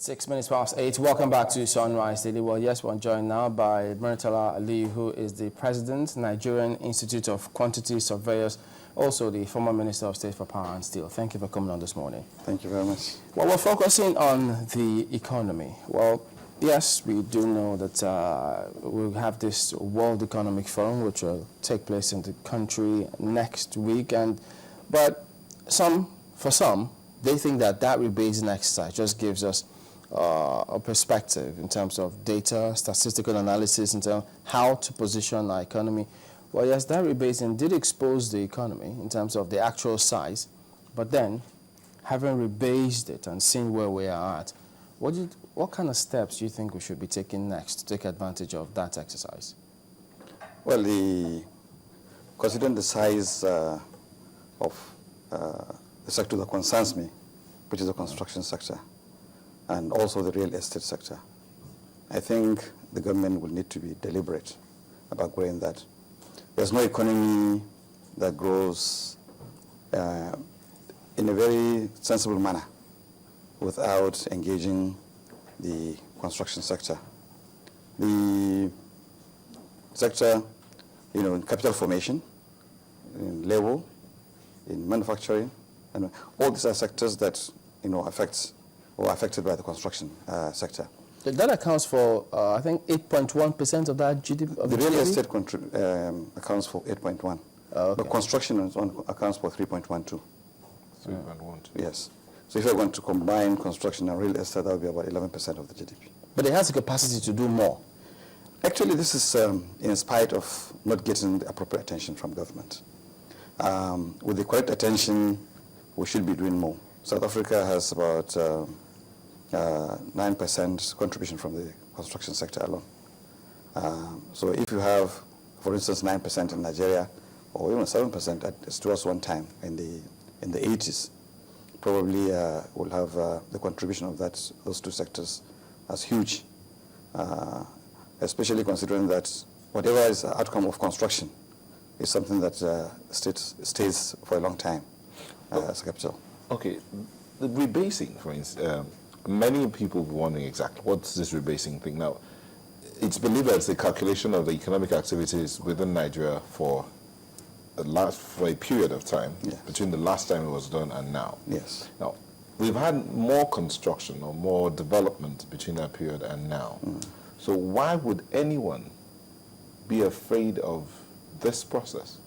6 minutes past 8. Welcome back to Sunrise Daily. Well, yes, we're joined now by Murtala Aliyu, who is the president, Nigerian Institute of Quantity Surveyors, also the former Minister of State for Power and Steel. Thank you for coming on this morning. Thank you very much. Well, we're focusing on the economy. Well, yes, we do know that we'll have this World Economic Forum, which will take place in the country next week. But for some, they think that rebasing exercise just gives us a perspective in terms of data, statistical analysis, in terms of how to position our economy. Well, yes, that rebasing did expose the economy in terms of the actual size, but then, having rebased it and seeing where we are at, what kind of steps do you think we should be taking next to take advantage of that exercise? Well, considering the size of the sector that concerns me, which is the construction sector, and also the real estate sector, I think the government will need to be deliberate about growing that. There's no economy that grows in a very sensible manner without engaging the construction sector. The sector, in capital formation, in labor, in manufacturing, and all these are sectors that, affected by the construction sector. That accounts for, I think, 8.1% of that GDP? The real estate accounts for 8.1. Okay. But construction accounts for 3.12. 3.12. Yes. So if you're going to combine construction and real estate, that would be about 11% of the GDP. But it has the capacity to do more. Actually, this is in spite of not getting the appropriate attention from government. With the correct attention, we should be doing more. South Africa has about 9% contribution from the construction sector alone. So if you have, for instance, 9% in Nigeria, or even 7%, as to us one time in the 80s, probably will have the contribution of those two sectors as huge, especially considering that whatever is the outcome of construction is something that stays for a long time as a capital. Okay, the rebasing, for instance, many people were wondering exactly what's this rebasing thing. Now, it's believed that it's a calculation of the economic activities within Nigeria for a period of time, yes, between the last time it was done and now. Yes. Now, we've had more construction or more development between that period and now. So why would anyone be afraid of this process,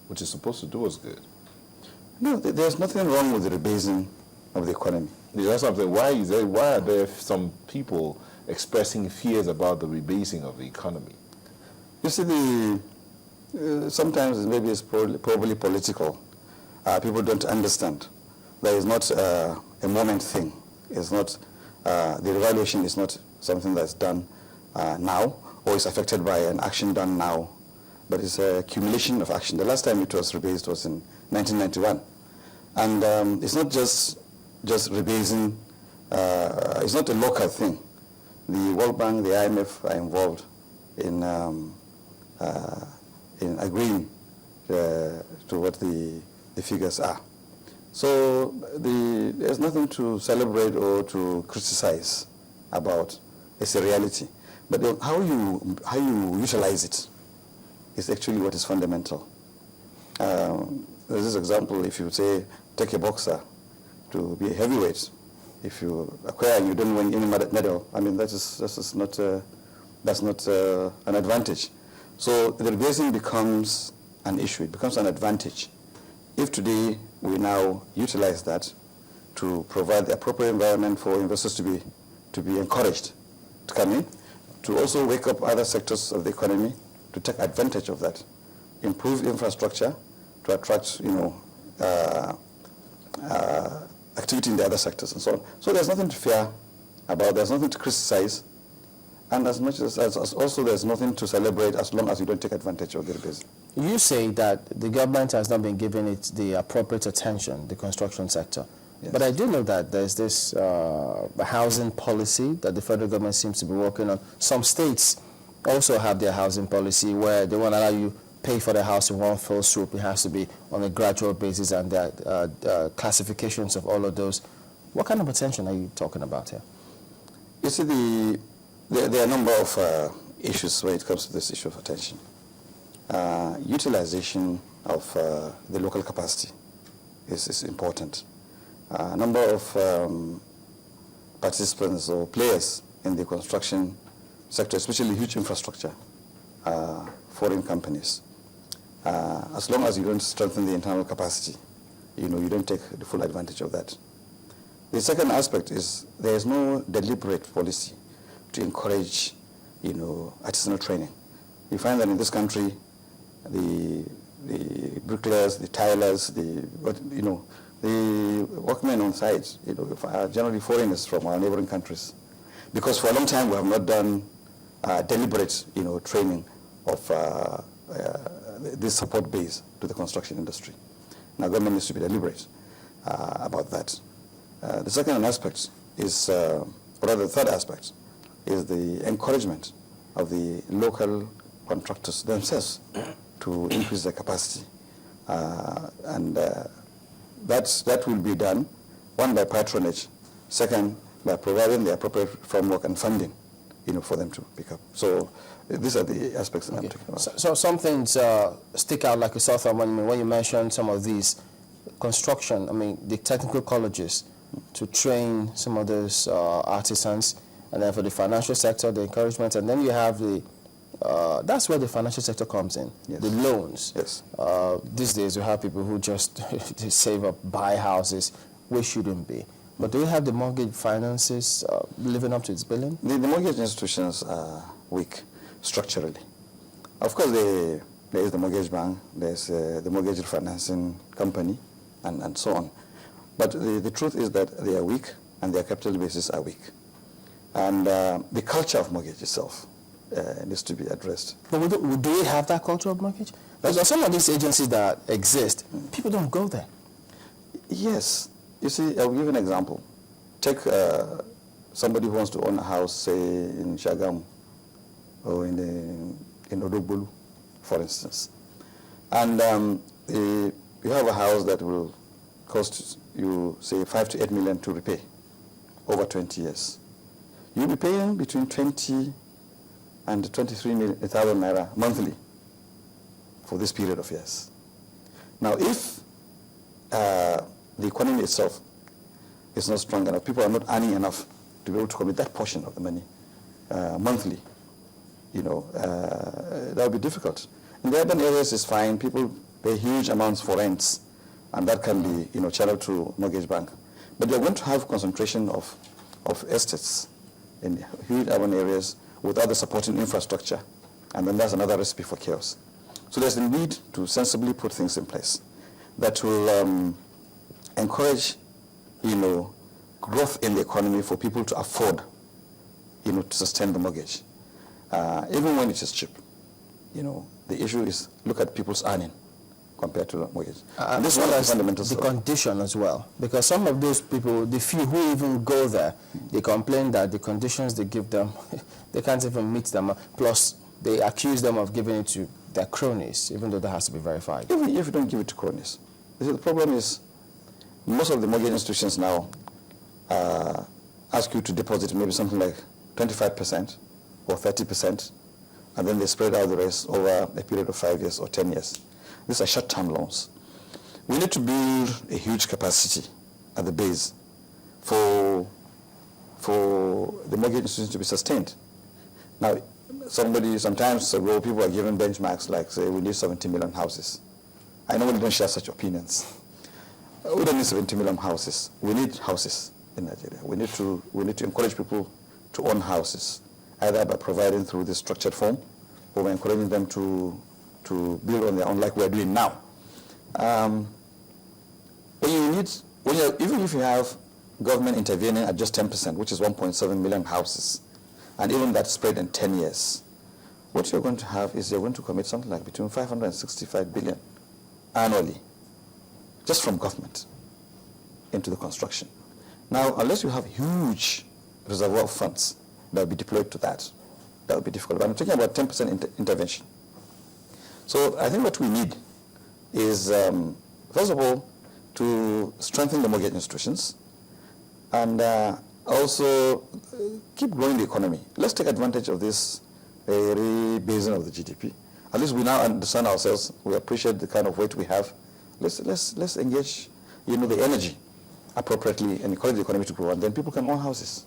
which is supposed to do us good? No, there's nothing wrong with the rebasing of the economy. That's something. Why are there some people expressing fears about the rebasing of the economy? You see, sometimes maybe it's probably political. People don't understand. There is not a moment thing. It's not the revaluation is not something that's done now or is affected by an action done now, but it's a accumulation of action. The last time it was rebased was in 1991, and it's not just rebasing. It's not a local thing. The World Bank, the IMF are involved in agreeing to what the figures are. So there's nothing to celebrate or to criticize about. It's a reality. But how you utilize it is actually what is fundamental. There's this example: if you say take a boxer to be a heavyweight, if you acquire and you don't win any medal, I mean that's not an advantage. So the rebasing becomes an issue. It becomes an advantage. If today we now utilize that to provide the appropriate environment for investors to be encouraged to come in, to also wake up other sectors of the economy to take advantage of that, improve infrastructure to attract activity in the other sectors and so on. So there's nothing to fear about. There's nothing to criticize. And as much as also there's nothing to celebrate as long as you don't take advantage of the rebasing. You say that the government has not been giving it the appropriate attention, the construction sector. Yes. But I do know that there's this housing policy that the federal government seems to be working on. Some states also have their housing policy where they won't allow you pay for the house in one fell swoop. It has to be on a gradual basis, and there are classifications of all of those. What kind of attention are you talking about here? You see, there are a number of issues when it comes to this issue of attention. Utilization of the local capacity is important. A number of participants or players in the construction sector, especially huge infrastructure, foreign companies. As long as you don't strengthen the internal capacity, you don't take the full advantage of that. The second aspect is there is no deliberate policy to encourage, artisanal training. You find that in this country, the bricklayers, the tilers, the workmen on site, are generally foreigners from our neighboring countries, because for a long time we have not done deliberate, training of this support base to the construction industry. Now, government needs to be deliberate about that. The second aspect is, or rather the third aspect, is the encouragement of the local contractors themselves to increase their capacity. That will be done, one, by patronage, second, by providing the appropriate framework and funding, for them to pick up. So these are the aspects that I'm talking about. So some things stick out like a sore thumb when you mention some of these construction, the technical colleges to train some of those artisans, and then for the financial sector, the encouragement, and then you have the, that's where the financial sector comes in, yes. The loans. Yes. These days we have people who just they save up, buy houses, which shouldn't be. But do you have the mortgage finances living up to its billing? The mortgage institutions are weak structurally. Of course, there is the mortgage bank, there's the mortgage refinancing company, and so on. But the truth is that they are weak, and their capital bases are weak. And the culture of mortgage itself needs to be addressed. But do we have that culture of mortgage? Because some of these agencies that exist, people don't go there. Yes. You see, I'll give you an example. Take somebody who wants to own a house, say, in Shagamu or in Odogbolu, for instance. And you have a house that will cost you, say, 5 to 8 million to repay over 20 years. You'll be paying between 20 and 23,000 naira monthly for this period of years. Now, if the economy itself is not strong enough, people are not earning enough to be able to commit that portion of the money monthly, that would be difficult. In the urban areas, it's fine. People pay huge amounts for rents, and that can be, channeled to mortgage bank. But you're going to have concentration of estates in huge urban areas with other supporting infrastructure, and then that's another recipe for chaos. So there's a need to sensibly put things in place that will encourage, growth in the economy for people to afford, to sustain the mortgage, even when it is cheap. The issue is look at people's earning compared to the mortgage. And this is one of the fundamentals. The condition as well, because some of those people, the few who even go there, they complain that the conditions they give them, they can't even meet them. Plus, they accuse them of giving it to their cronies, even though that has to be verified. Even if you don't give it to cronies. The problem is most of the mortgage institutions now ask you to deposit maybe something like 25% or 30%, and then they spread out the rest over a period of 5 years or 10 years. These are short-term loans. We need to build a huge capacity at the base for the mortgage institutions to be sustained. Now, sometimes people are given benchmarks like, say, we need 70 million houses. I normally don't share such opinions. We don't need 70 million houses. We need houses in Nigeria. We need to encourage people to own houses, either by providing through this structured form, or by encouraging them to build on their own, like we're doing now. Even if you have government intervening at just 10%, which is 1.7 million houses, and even that spread in 10 years, what you're going to have is you're going to commit something like between 565 billion annually, just from government, into the construction. Now, unless you have huge reservoir of funds that will be deployed to that would be difficult. But I'm talking about 10% intervention. So I think what we need is, first of all, to strengthen the mortgage institutions, and also keep growing the economy. Let's take advantage of this rebasing of the GDP. At least we now understand ourselves. We appreciate the kind of weight we have. Let's engage, the energy appropriately and encourage the economy to grow, and then people can own houses.